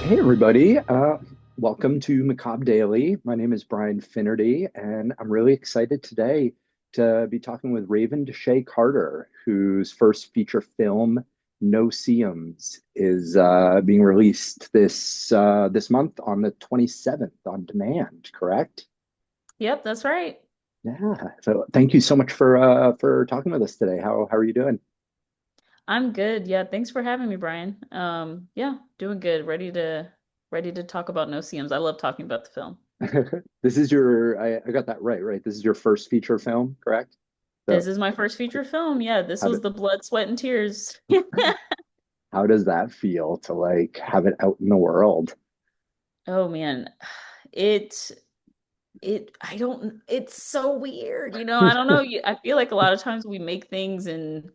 Hey everybody, welcome to Macabre Daily. My name is Brian Finnerty, and I'm really excited today to be talking with Raven DeShay Carter, whose first feature film, Noseeums, is being released this month on the 27th on demand, correct? Yep, that's right. Yeah. So thank you so much for talking with us today. How are you doing? I'm good. Yeah, thanks for having me, Brian. Yeah, doing good. Ready to talk about Noseeums. I love talking about the film. This is I got that right? This is your first feature film, correct? This So is my first feature film. Yeah, this how was did the blood, sweat, and tears. how does that feel to like have it out in the world? Oh man. It I don't it's so weird. I don't know. I feel like a lot of times we make things and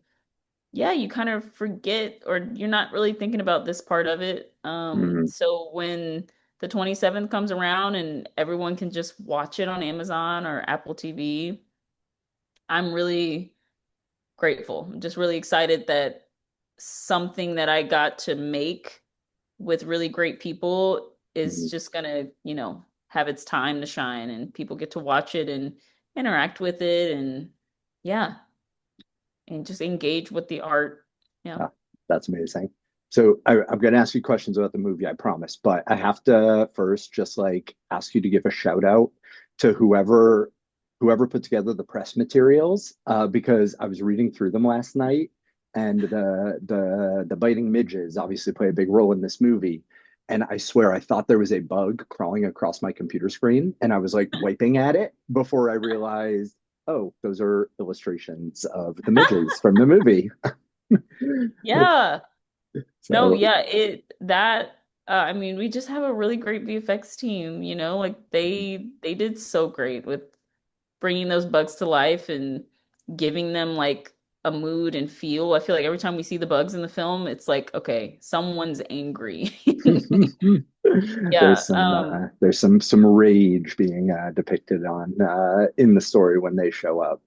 yeah, you kind of forget or you're not really thinking about this part of it. Mm, So when the 27th comes around and everyone can just watch it on Amazon or Apple TV, I'm really grateful. I'm just really excited that something that I got to make with really great people is mm. just gonna, have its time to shine and people get to watch it and interact with it and yeah, and just engage with the art. Yeah. Ah, that's amazing. So I'm going to ask you questions about the movie, I promise, but I have to first just like ask you to give a shout out to whoever put together the press materials, because I was reading through them last night, and the biting midges obviously play a big role in this movie. And I swear I thought there was a bug crawling across my computer screen, and I was like wiping at it before I realized, oh, those are illustrations of the midges from the movie. Yeah. No, So yeah, I mean, we just have a really great VFX team, like they did so great with bringing those bugs to life and giving them like a mood and feel. I feel like every time we see the bugs in the film, it's like, okay, someone's angry. Yeah, there's some rage being depicted on in the story when they show up.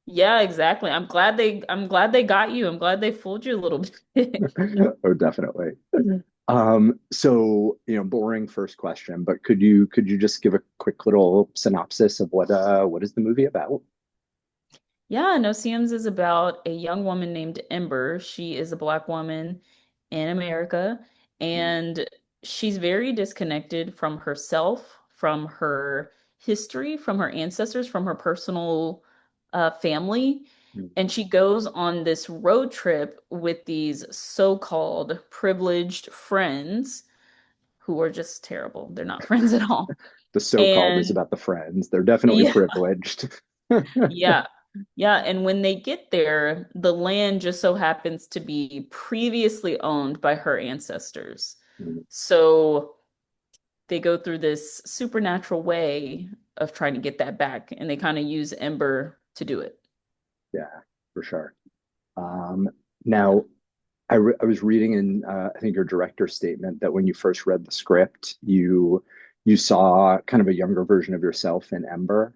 yeah, exactly. I'm glad they got you. I'm glad they fooled you a little bit. Oh, definitely. So boring first question, but could you just give a quick little synopsis of what is the movie about? Yeah, Noseeums is about a young woman named Ember. She is a Black woman in America, and she's very disconnected from herself, from her history, from her ancestors, from her personal family. And she goes on this road trip with these so-called privileged friends who are just terrible. They're not friends at all. The so-called is And about the friends. They're definitely yeah, privileged. yeah. Yeah, and when they get there, the land just so happens to be previously owned by her ancestors. So they go through this supernatural way of trying to get that back, and they kind of use Ember to do it. Yeah, for sure. Um, Yeah. Now, I was reading in I think your director's statement that when you first read the script, you saw kind of a younger version of yourself in Ember.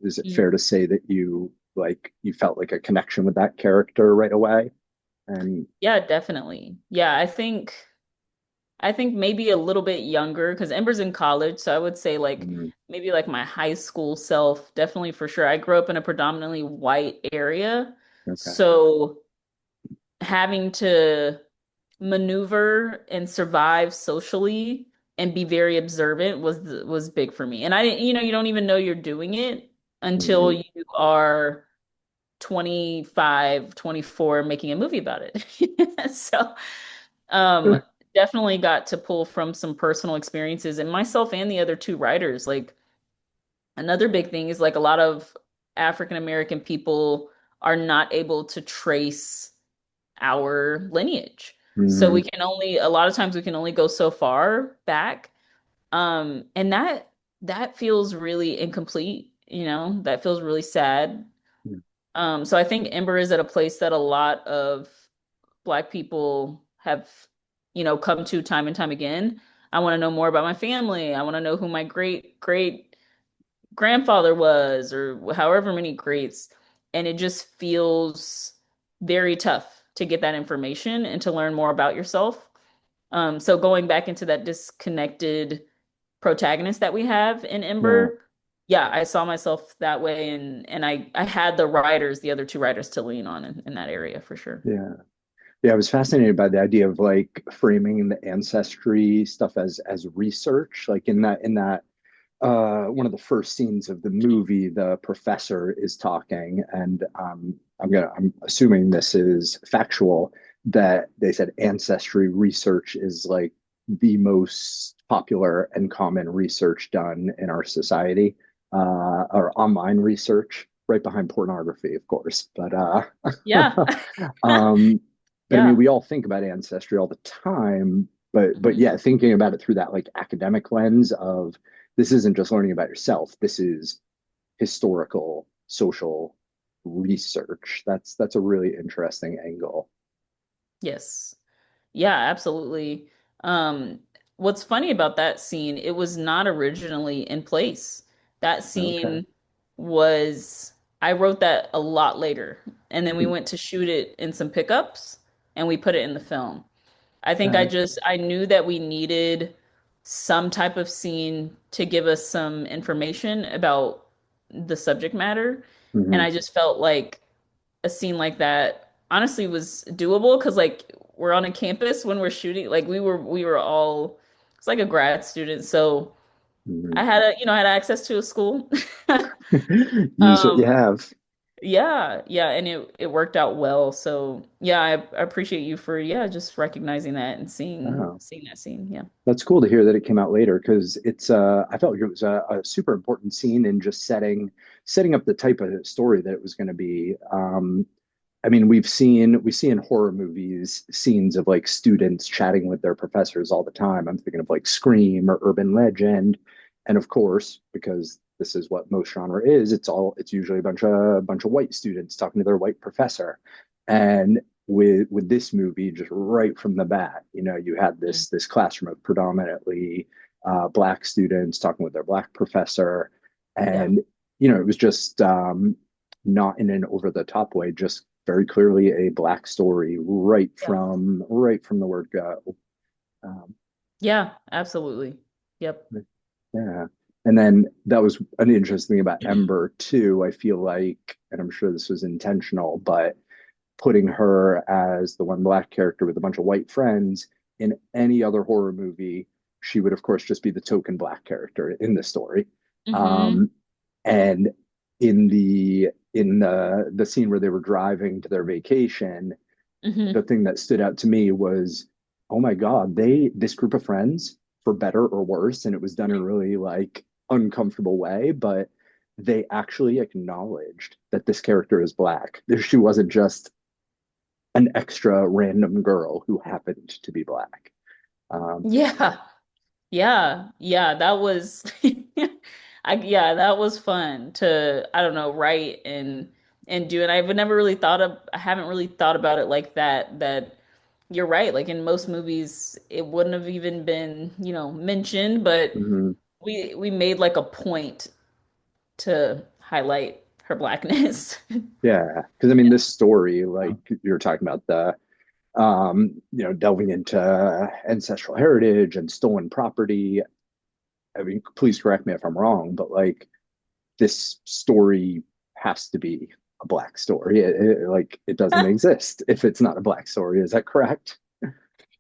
Is it fair Mm. to say that you felt like a connection with that character right away? And Yeah, definitely. Yeah, I think maybe a little bit younger because Ember's in college, so I would say like mm, maybe like my high school self, definitely for sure. I grew up in a predominantly white area, okay, so having to maneuver and survive socially and be very observant was big for me. And I didn't, you don't even know you're doing it until mm, you are 25, 24, making a movie about it. So, um, definitely got to pull from some personal experiences and myself and the other two writers. Like another big thing is like a lot of African American people are not able to trace our lineage. So mm, a lot of times we can only go so far back. And that feels really incomplete, that feels really sad. mm, So I think Ember is at a place that a lot of Black people have, come to time and time again. I want to know more about my family. I want to know who my great great grandfather was, or however many greats. And it just feels very tough to get that information and to learn more about yourself. So going back into that disconnected protagonist that we have in Yeah. Ember, yeah, I saw myself that way, and I had the writers, the other two writers, to lean on in that area for sure. Yeah. Yeah, I was fascinated by the idea of like framing the ancestry stuff as research. Like in that one of the first scenes of the movie, the professor is talking, and I'm assuming this is factual, that they said ancestry research is like the most popular and common research done in our society, or online research, right behind pornography, of course. Yeah. Um, but I mean, Yeah. we all think about ancestry all the time, but Mhm. yeah, thinking about it through that like academic lens of this isn't just learning about yourself. This is historical, social research. That's a really interesting angle. Yes. Yeah, absolutely. Um, what's funny about that scene, it was not originally in place. That Okay. scene was, I wrote that a lot later. And then we went to shoot it in some pickups and we put it in the film. I think Okay. I knew that we needed some type of scene to give us some information about the subject matter. And Hmm. I just felt like a scene like that honestly was doable because like we're on a campus when we're shooting, like we were all, it's like a grad student, so Hmm. I had a, I had access to a school. Use what you um have. yeah, yeah, and it worked out well, so yeah, I appreciate you for, yeah, just recognizing that and Oh, seeing that scene. Yeah. that's cool to hear that it came out later because it's I felt like it was a super important scene in just setting up the type of story that it was going to be. I mean, we see in horror movies scenes of like students chatting with their professors all the time. I'm thinking of like Scream or Urban Legend, and of course, because this is what most genre is, it's usually a bunch of white students talking to their white professor. And with this movie, just right from the bat, you had Mhm. this classroom of predominantly black students talking with their black professor, Yeah. and it was just not in an over the top way, just very clearly a black story Yeah. right from the word go. Um, Yeah, absolutely. Yep. yeah. And then that was an interesting thing about Ember too. I feel like, and I'm sure this was intentional, but putting her as the one black character with a bunch of white friends in any other horror movie, she would of course just be the token black character in the story. Mm-hmm. Um, and in the scene where they were driving to their vacation, the Mm-hmm. thing that stood out to me was, oh my God, this group of friends, for better or worse, and it was done in a really like uncomfortable way, but they actually acknowledged that this character is black. She wasn't just an extra random girl who happened to be black. Um, Yeah. Yeah, yeah, that was yeah, that was fun to, I don't know, write and do. And I haven't really thought about it like that you're right. Like in most movies it wouldn't have even been, mentioned, but mhm. we made like a point to highlight her blackness. Yeah, because I mean, this story, like you're talking about delving into ancestral heritage and stolen property. I mean, please correct me if I'm wrong, but like this story has to be a black story. Like it doesn't exist if it's not a black story. Is that correct?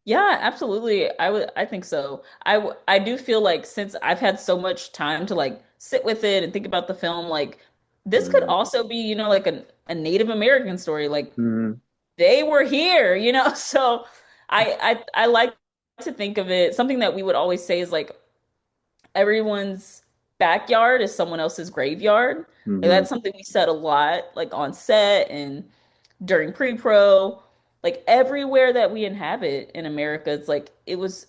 Yeah, absolutely. I think so. I do feel like since I've had so much time to like sit with it and think about the film, like this could Mm, also be, like a Native American story. Like mm, they were here, So I like to think of it, something that we would always say is like everyone's backyard is someone else's graveyard. Like mhm, that's something we said a lot, like on set and during pre-pro, like everywhere that we inhabit in America, it's like it was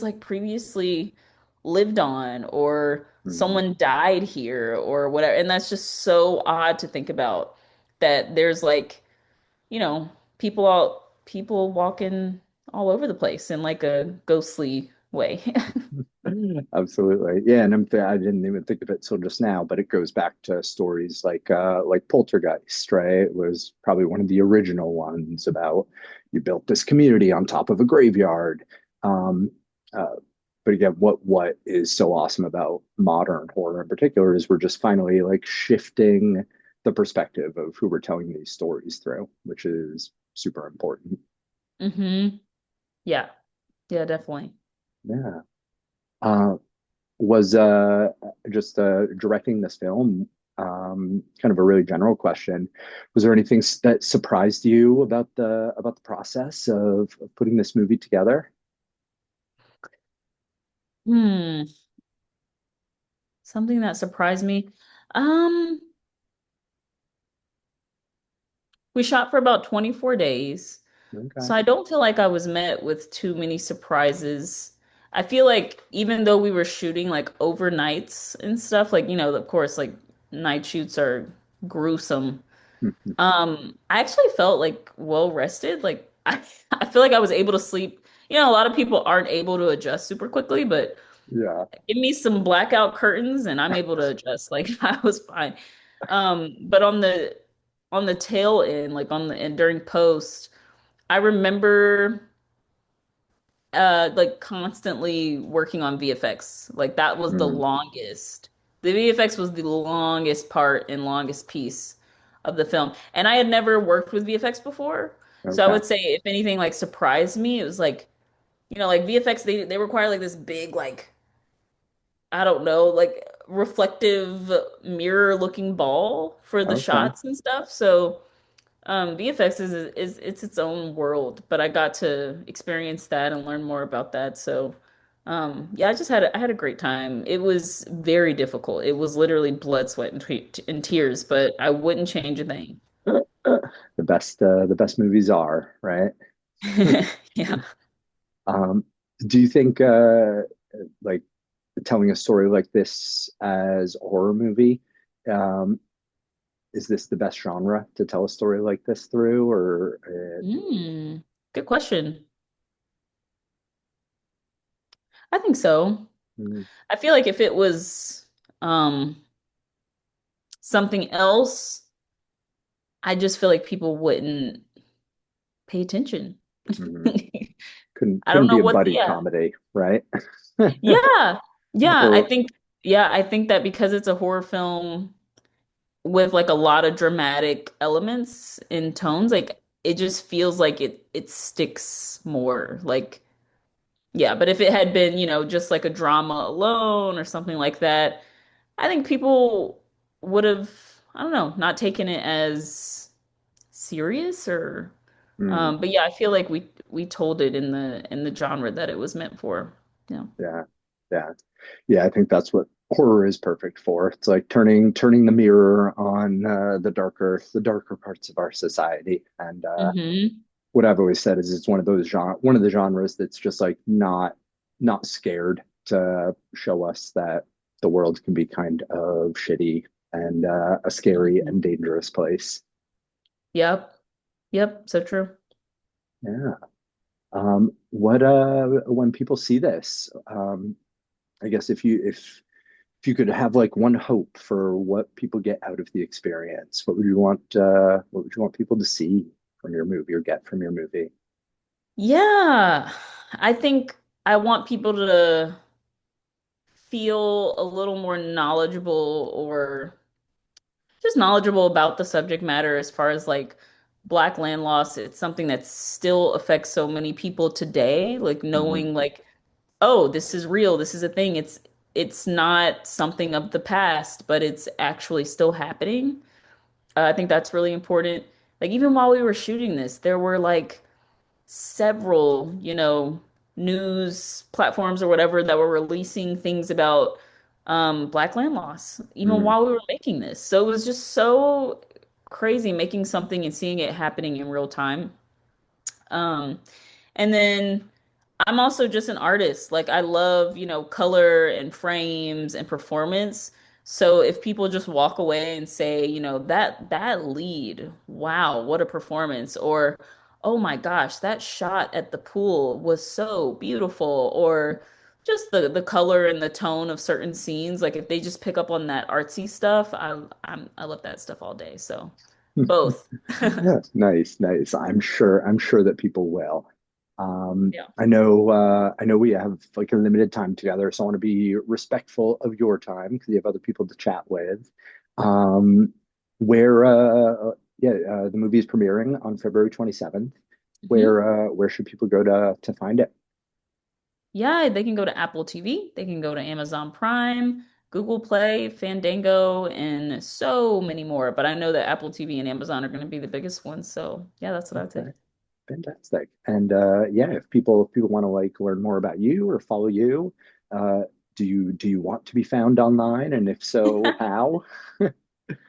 like previously lived on or mhm. someone died here or whatever. And that's just so odd to think about that there's like, people walking all over the place in like a ghostly way. Absolutely. Yeah, and I didn't even think of it till just now, but it goes back to stories like Poltergeist, right? It was probably one of the original ones about you built this community on top of a graveyard. Um, uh, but again, what is so awesome about modern horror in particular is we're just finally like shifting the perspective of who we're telling these stories through, which is super important. Hmm. Yeah. Yeah, definitely. Yeah. Uh, was just directing this film, kind of a really general question. Was there anything that surprised you about the process of putting this movie together? Hmm. Something that surprised me. Um, we shot for about 24 days. Okay. So I don't feel like I was met with too many surprises. I feel like even though we were shooting like overnights and stuff, like, of course, like night shoots are gruesome. I actually felt like well rested. Like I feel like I was able to sleep. A lot of people aren't able to adjust super quickly, but Yeah. give me some blackout curtains and I'm able to adjust. Like I was fine. But on the tail end, like on the and during post, I remember like constantly working on VFX. Like that was the Mm, longest. The VFX was the longest part and longest piece of the film. And I had never worked with VFX before. So I okay. would say if anything like surprised me, it was like, like VFX they require like this big like I don't know, like reflective mirror looking ball for the Okay. shots and stuff. So VFX is it's its own world, but I got to experience that and learn more about that. So, yeah, I had a great time. It was very difficult. It was literally blood, sweat, and tears, but I wouldn't change a thing. The best movies are, right? Yeah. Do you think like telling a story like this as a horror movie, um, is this the best genre to tell a story like this through, or Good question. I think so. mm, I feel like if it was something else, I just feel like people wouldn't pay attention. mm, I don't couldn't know be a what, buddy yeah. comedy, right? Yeah. Yeah, Or I think that because it's a horror film with like a lot of dramatic elements and tones, like it just feels like it sticks more. Like yeah, but if it had been, just like a drama alone or something like that, I think people would have, I don't know, not taken it as serious or mm, but yeah, I feel like we told it in the genre that it was meant for. Yeah. yeah, yeah, yeah. I think that's what horror is perfect for. It's like turning the mirror on the darker parts of our society. And Hmm. what I've always said is it's one of the genres that's just like not scared to show us that the world can be kind of shitty and a scary and dangerous place. Yep. Yep. So true. Yeah. What when people see this, I guess if you could have like one hope for what people get out of the experience, what would you want people to see from your movie or get from your movie? Yeah. I think I want people to feel a little more knowledgeable or just knowledgeable about the subject matter as far as like Black land loss. It's something that still affects so many people today. Like Mhm. knowing like, oh, this is real, this is a thing. It's not something of the past, but it's actually still happening. I think that's really important. Like even while we were shooting this, there were like several, news platforms or whatever that were releasing things about Black land loss, even Mm, while we were making this. So it was just so crazy making something and seeing it happening in real time. Um, and then I'm also just an artist. Like I love, color and frames and performance. So if people just walk away and say, that lead, wow, what a performance, or oh my gosh, that shot at the pool was so beautiful, or just the color and the tone of certain scenes. Like if they just pick up on that artsy stuff, I love that stuff all day. So both. Yeah, nice, nice. I'm sure that people will. Yeah. I know we have like a limited time together, so I want to be respectful of your time because you have other people to chat with. Um, where yeah, the movie is premiering on February 27th. Mhm. Where should people go to find it? Yeah, they can go to Apple TV, they can go to Amazon Prime, Google Play, Fandango, and so many more. But I know that Apple TV and Amazon are going to be the biggest ones. So yeah, that's what I would say. Okay, fantastic. And yeah, if people want to like learn more about you or follow you, uh, do you want to be found online? And if so, how?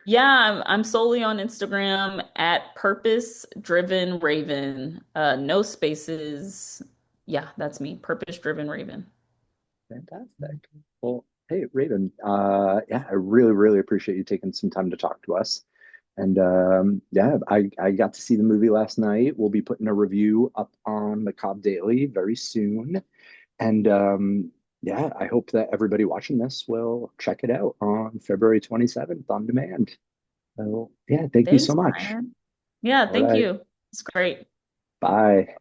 Yeah, I'm solely on Instagram at Purpose Driven Raven. No spaces. Yeah, that's me. Purpose Driven Raven. Fantastic. Well, hey, Raven, yeah, I really, really appreciate you taking some time to talk to us. And yeah, I got to see the movie last night. We'll be putting a review up on the Cobb Daily very soon. And yeah, I hope that everybody watching this will check it out on February 27th on demand. So yeah, thank you so Thanks, much. Brian. Yeah, All thank right. you. It's great. Bye.